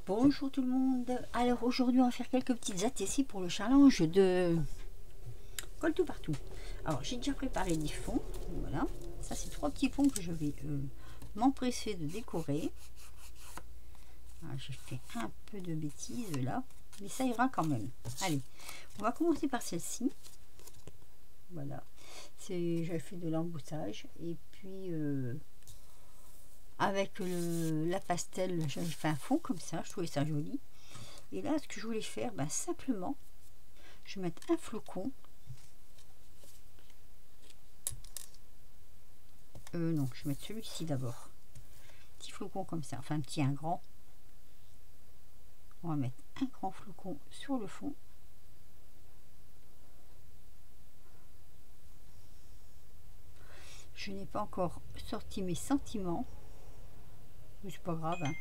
Bonjour tout le monde. Alors aujourd'hui on va faire quelques petites ATC pour le challenge de colle tout partout. Alors j'ai déjà préparé des fonds. Voilà, ça c'est 3 petits fonds que je vais m'empresser de décorer. J'ai fait un peu de bêtises là, mais ça ira quand même. Allez, on va commencer par celle-ci. Voilà, j'avais fait de l'emboussage et puis avec la pastel j'avais fait un fond comme ça, je trouvais ça joli. Et là ce que je voulais faire, simplement je vais mettre un flocon, non je vais mettre celui-ci d'abord, petit flocon comme ça, enfin un grand, on va mettre un grand flocon sur le fond. Je n'ai pas encore sorti mes sentiments, mais c'est pas grave, hein.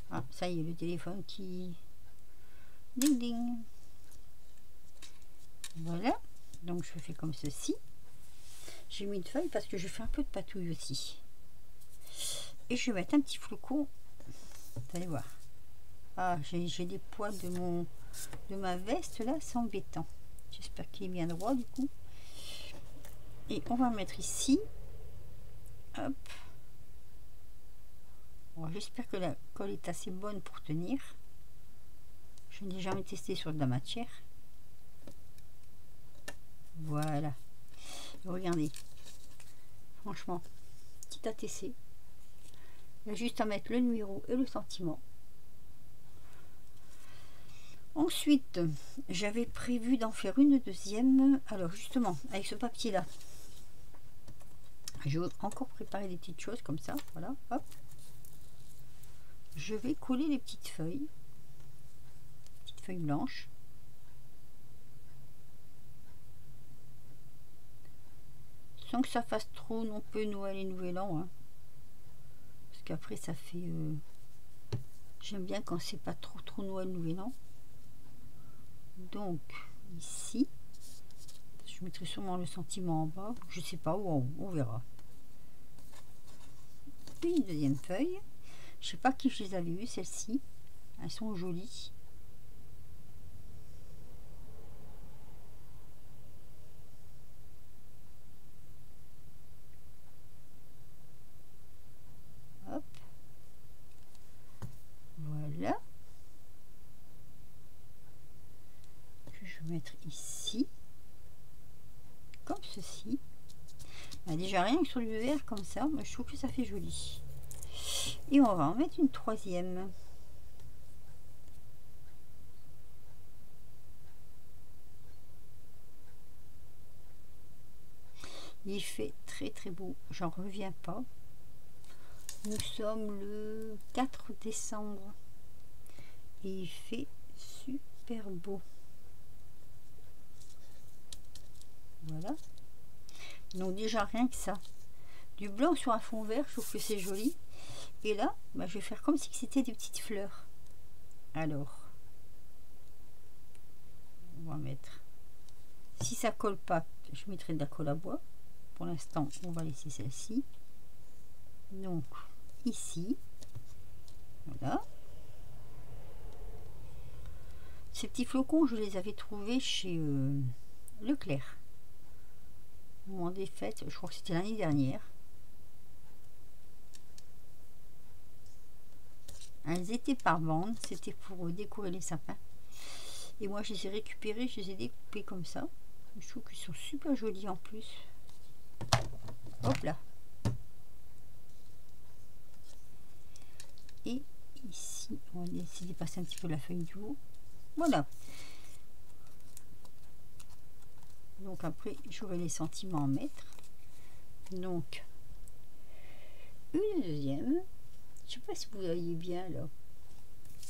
Ah, ça y est, le téléphone qui ding ding. Voilà, donc je fais comme ceci. J'ai mis une feuille parce que je fais un peu de patouille aussi, et je vais mettre un petit flocon. Vous allez voir, j'ai des poils de ma veste là, c'est embêtant. J'espère qu'il est bien droit du coup. Et on va mettre ici, hop. Bon, j'espère que la colle est assez bonne pour tenir. Je n'ai jamais testé sur de la matière. Voilà. Regardez. Franchement, petit ATC. Il y a juste à mettre le numéro et le sentiment. Ensuite, j'avais prévu d'en faire une deuxième. Alors justement, avec ce papier là, je vais encore préparer des petites choses comme ça. Voilà, hop. Je vais coller les petites feuilles blanches. Sans que ça fasse trop non plus Noël et Nouvel An, hein. Parce qu'après ça fait... j'aime bien quand c'est pas trop Noël, Nouvel An. Donc ici, je mettrai sûrement le sentiment en bas, je sais pas où, on verra. Puis une deuxième feuille. Je sais pas qui je les avais eues, celles-ci. Elles sont jolies. Hop. Voilà. Que je vais mettre ici. Comme ceci. Déjà rien que sur du vert comme ça, moi je trouve que ça fait joli. Et on va en mettre une troisième. Il fait très beau, j'en reviens pas. Nous sommes le 4 décembre et il fait super beau. Voilà. Donc déjà rien que ça. Du blanc sur un fond vert, je trouve que c'est joli. Et là, je vais faire comme si c'était des petites fleurs. Alors, on va mettre... Si ça colle pas, je mettrai de la colle à bois. Pour l'instant, on va laisser celle-ci. Donc, ici. Voilà. Ces petits flocons, je les avais trouvés chez Leclerc. Au moment des fêtes, je crois que c'était l'année dernière. Elles étaient par bande, c'était pour décorer les sapins. Et moi, je les ai récupérés, je les ai découpés comme ça. Je trouve qu'ils sont super jolis en plus. Hop là. Et ici, on va essayer de passer un petit peu la feuille du haut. Voilà. Donc après, j'aurai les sentiments à mettre. Donc, une deuxième. Je sais pas si vous voyez bien là.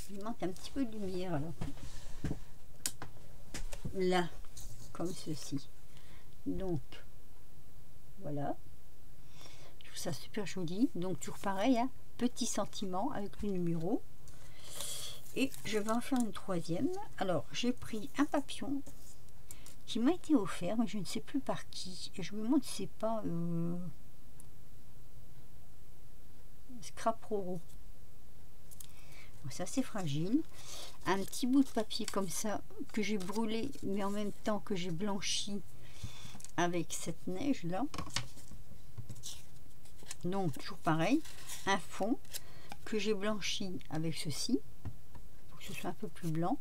Il manque un petit peu de lumière là. Là, comme ceci. Donc, voilà. Je trouve ça super joli. Donc toujours pareil, hein, petit sentiment avec le numéro. Et je vais en faire une troisième. Alors, j'ai pris un papillon qui m'a été offert, mais je ne sais plus par qui. Et je me demande si c'est pas Scrap Roro. C'est assez fragile. Un petit bout de papier comme ça que j'ai brûlé, mais en même temps que j'ai blanchi avec cette neige là. Donc toujours pareil, un fond que j'ai blanchi avec ceci pour que ce soit un peu plus blanc.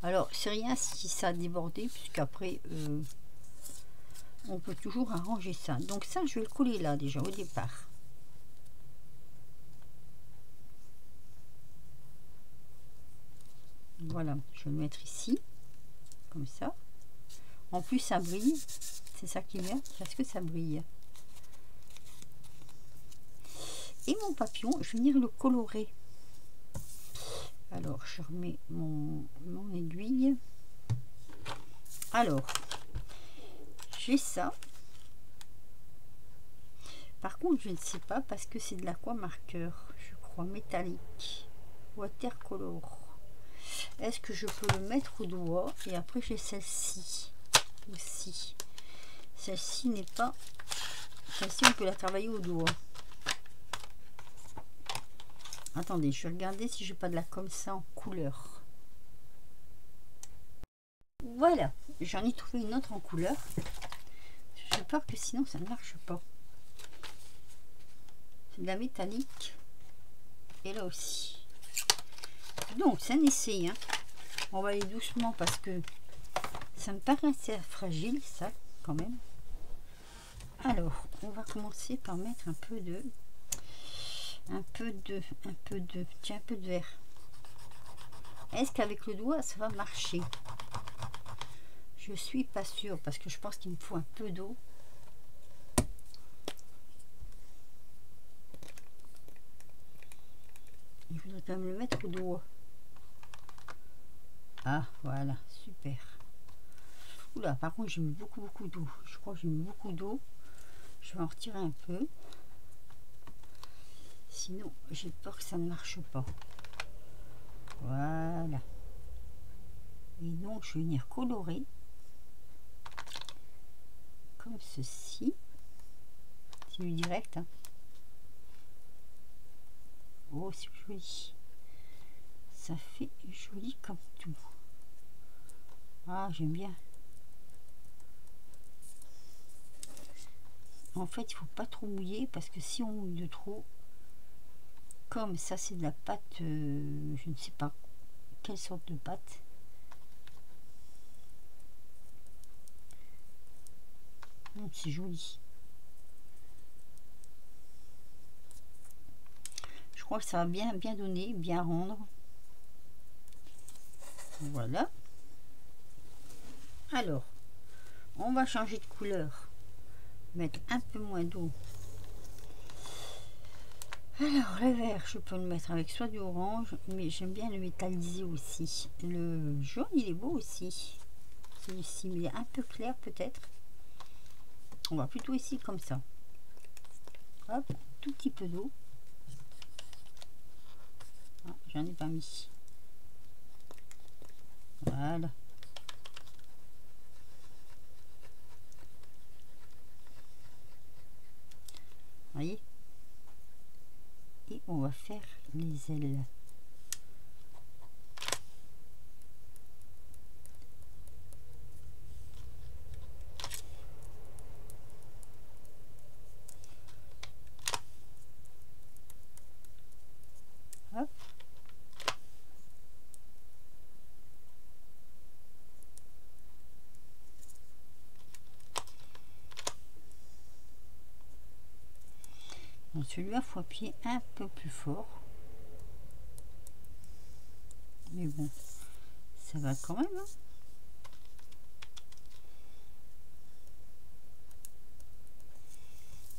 Alors c'est rien si ça a débordé, puisqu'après on peut toujours arranger ça. Donc ça, je vais le coller là déjà au départ. Voilà, je vais le mettre ici, comme ça. En plus, ça brille. C'est ça qui est bien, parce que ça brille. Et mon papillon, je vais venir le colorer. Alors, je remets mon aiguille. Alors, j'ai ça. Par contre, je ne sais pas parce que c'est de l'aquamarqueur, je crois, métallique, watercolor. Est-ce que je peux le mettre au doigt? Et après, j'ai celle-ci aussi. Celle-ci n'est pas... Celle-ci, on peut la travailler au doigt. Attendez, je vais regarder si j'ai pas de la comme ça en couleur. Voilà, j'en ai trouvé une autre en couleur. J'ai peur que sinon ça ne marche pas. C'est de la métallique. Et là aussi. Donc, c'est un essai. Hein. On va aller doucement parce que ça me paraît assez fragile, ça, quand même. Alors, on va commencer par mettre un peu de vert. Est-ce qu'avec le doigt, ça va marcher? Je suis pas sûre parce que je pense qu'il me faut un peu d'eau. Il faudrait quand même le mettre au doigt. Ah, voilà, super. Oula, par contre, j'ai mis beaucoup d'eau. Je crois que j'ai mis beaucoup d'eau. Je vais en retirer un peu. Sinon, j'ai peur que ça ne marche pas. Voilà. Et donc, je vais venir colorer. Comme ceci. C'est du direct. Hein. Oh, c'est joli. Ça fait joli comme tout. Ah, j'aime bien. En fait, il faut pas trop mouiller parce que si on mouille de trop, comme ça c'est de la pâte, je ne sais pas quelle sorte de pâte. C'est joli. Je crois que ça va bien donner, bien rendre. Voilà. Alors, on va changer de couleur. Mettre un peu moins d'eau. Alors, le vert, je peux le mettre avec soit du orange, mais j'aime bien le métalliser aussi. Le jaune, il est beau aussi. Celui-ci, mais il est un peu clair peut-être. On va plutôt ici comme ça. Hop, tout petit peu d'eau. Ah, j'en ai pas mis. Voilà. Voyez, et on va faire les ailes. Hop. Celui-là, il faut appuyer un peu plus fort. Mais bon, ça va quand même. Hein.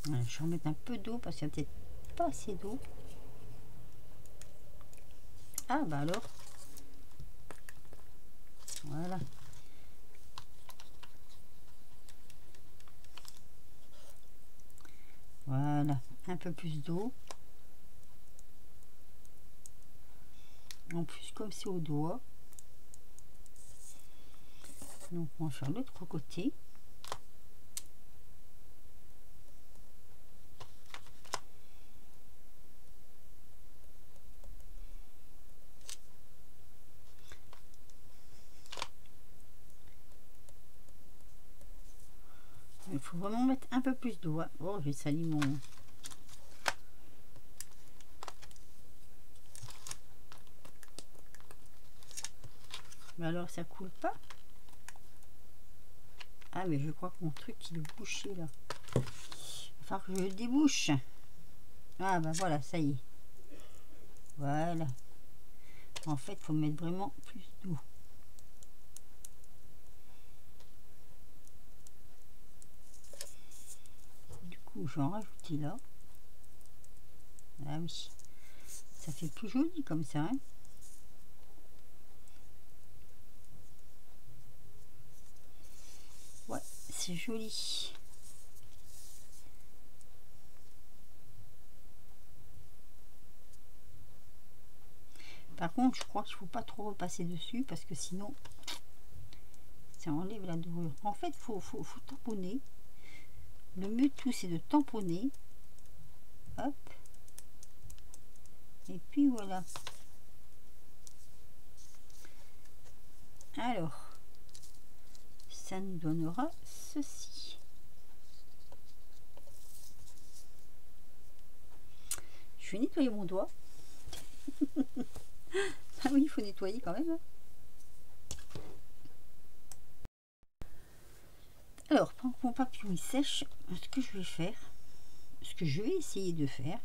Voilà, je vais remettre un peu d'eau parce qu'il n'y a peut-être pas assez d'eau. Ah bah alors. Voilà. Voilà, un peu plus d'eau. En plus, comme c'est au doigt. Donc on va faire l'autre côté. faut vraiment mettre un peu plus d'eau. Hein. Oh, j'ai sali mon... Mais alors, ça coule pas? Ah, mais je crois que mon truc, il est bouché, là. Il va falloir que je le débouche. Ah, ben voilà, ça y est. Voilà. En fait, il faut mettre vraiment plus d'eau. Du coup, je vais en rajouter là. Ah oui. Ça fait plus joli comme ça, hein. Ouais, c'est joli. Par contre, je crois qu'il ne faut pas trop repasser dessus parce que sinon, ça enlève la dorure. En fait, faut tamponner. Le mieux de tout, c'est de tamponner. Hop. Et puis voilà. Alors, ça nous donnera ceci. Je vais nettoyer mon doigt. Ah oui, il faut nettoyer quand même. Alors, pendant que mon papillon il sèche, ce que je vais faire, ce que je vais essayer de faire,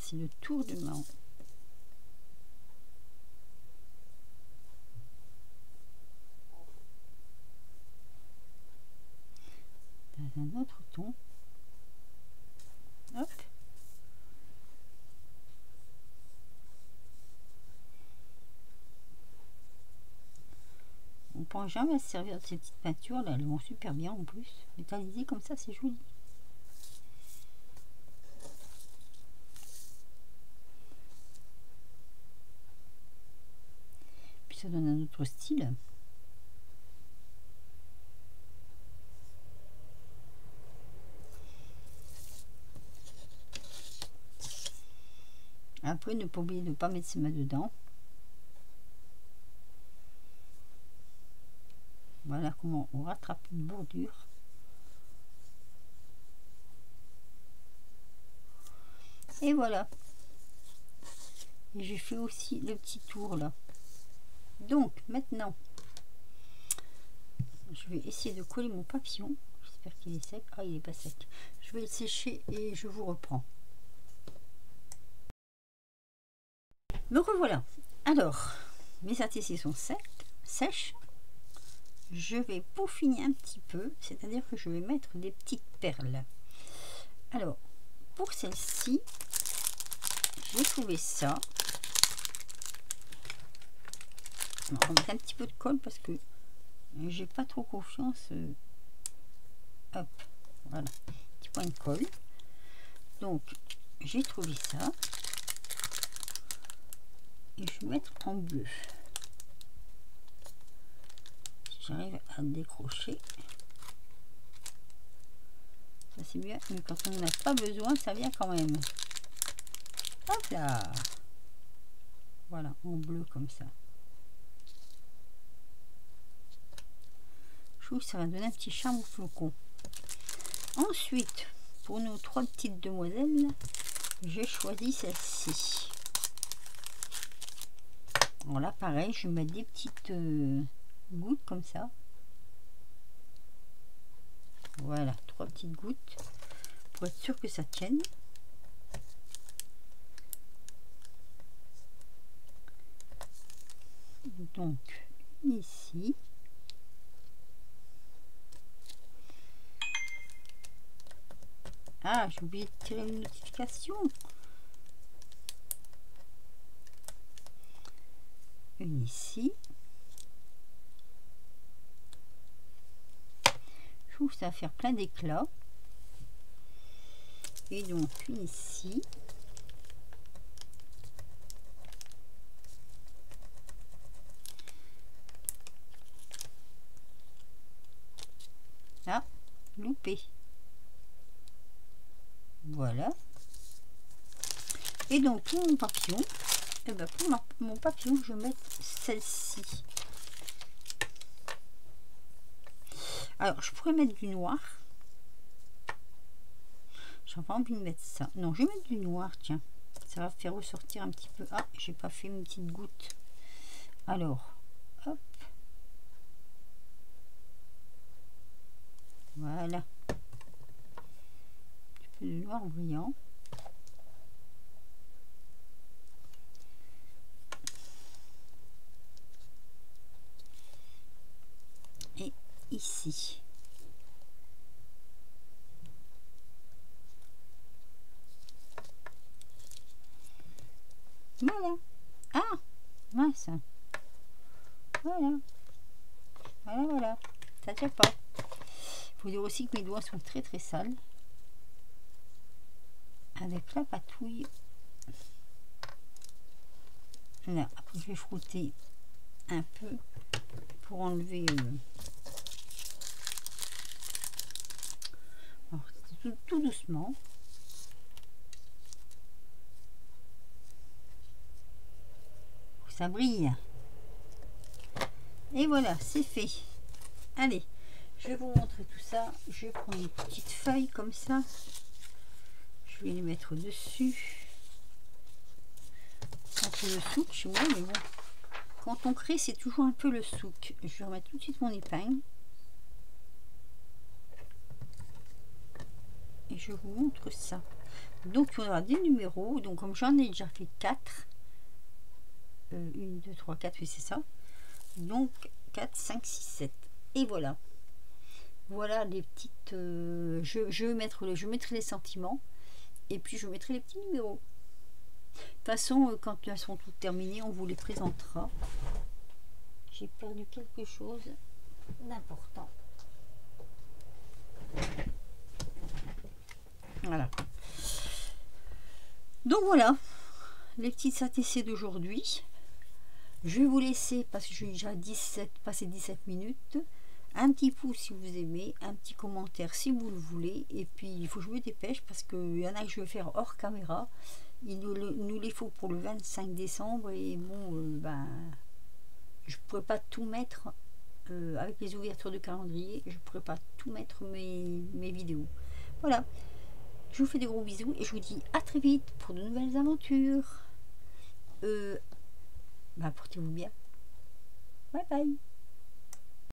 c'est le tour de main. Dans un autre ton. Hop. On pense jamais à se servir de ces petites peintures là, elles vont super bien en plus. Métallisées comme ça, c'est joli. Puis ça donne un autre style. Après, ne pas oublier de ne pas mettre ses mains dedans. Voilà comment on rattrape une bordure. Et voilà. Et j'ai fait aussi le petit tour là. Donc maintenant, je vais essayer de coller mon papillon. J'espère qu'il est sec. Ah, il est pas sec. Je vais le sécher et je vous reprends. Me revoilà. Alors, mes ATC sont sèches. Je vais peaufiner un petit peu, c'est-à-dire que je vais mettre des petites perles. Alors, pour celle-ci, j'ai trouvé ça. On va mettre un petit peu de colle parce que j'ai pas trop confiance. Hop, voilà, petit point de colle. Donc, j'ai trouvé ça. Et je vais mettre en bleu. J'arrive à décrocher. Ça c'est bien, mais quand on n'en a pas besoin, ça vient quand même. Hop là. Voilà, en bleu comme ça. Je trouve que ça va donner un petit charme au flocon. Ensuite, pour nos 3 petites demoiselles, j'ai choisi celle-ci. Bon là pareil, je vais mettre des petites gouttes comme ça. Voilà, 3 petites gouttes pour être sûr que ça tienne. Donc une ici. Ah, j'ai oublié de tirer une notification. Une ici. Je trouve que ça va faire plein d'éclats. Et donc une ici. Là, loupé. Voilà. Et donc pour mon papillon, et ben pour mon papillon, je vais mettre celle-ci. Alors, je pourrais mettre du noir. J'ai pas envie de mettre ça. Non, je vais mettre du noir, tiens. Ça va faire ressortir un petit peu. Ah, j'ai pas fait une petite goutte. Alors, hop. Voilà. Un petit peu de noir brillant. Et ici. Voilà. Ah, mince. Voilà. Voilà, voilà. Ça tient pas. Il faut dire aussi que mes doigts sont très très sales. Avec la patouille. Là, après je vais frotter un peu pour enlever. Alors, tout doucement. Ça brille. Et voilà, c'est fait. Allez, je vais vous montrer tout ça. Je vais prendre une petite feuille comme ça. Je vais les mettre dessus. Un peu le souk chez moi, mais bon. Quand on crée, c'est toujours un peu le souk. Je vais remettre tout de suite mon épingle. Et je vous montre ça. Donc, il y aura des numéros. Donc, comme j'en ai déjà fait 4. 1, 2, 3, 4, oui, c'est ça. Donc, 4, 5, 6, 7. Et voilà. Voilà les petites... je mettrai les sentiments. Et puis, je mettrai les petits numéros. De toute façon, quand elles sont toutes terminées, on vous les présentera. J'ai perdu quelque chose d'important. Voilà. Donc voilà, les petites ATC d'aujourd'hui. Je vais vous laisser, parce que j'ai déjà passé 17 minutes. Un petit pouce si vous aimez, un petit commentaire si vous le voulez. Et puis, il faut que je me dépêche parce qu'il y en a que je vais faire hors caméra. Il nous les faut pour le 25 décembre. Et bon, je ne pourrais pas tout mettre avec les ouvertures de calendrier. Je ne pourrais pas tout mettre mes vidéos. Voilà. Je vous fais des gros bisous et je vous dis à très vite pour de nouvelles aventures. Portez-vous bien. Bye bye.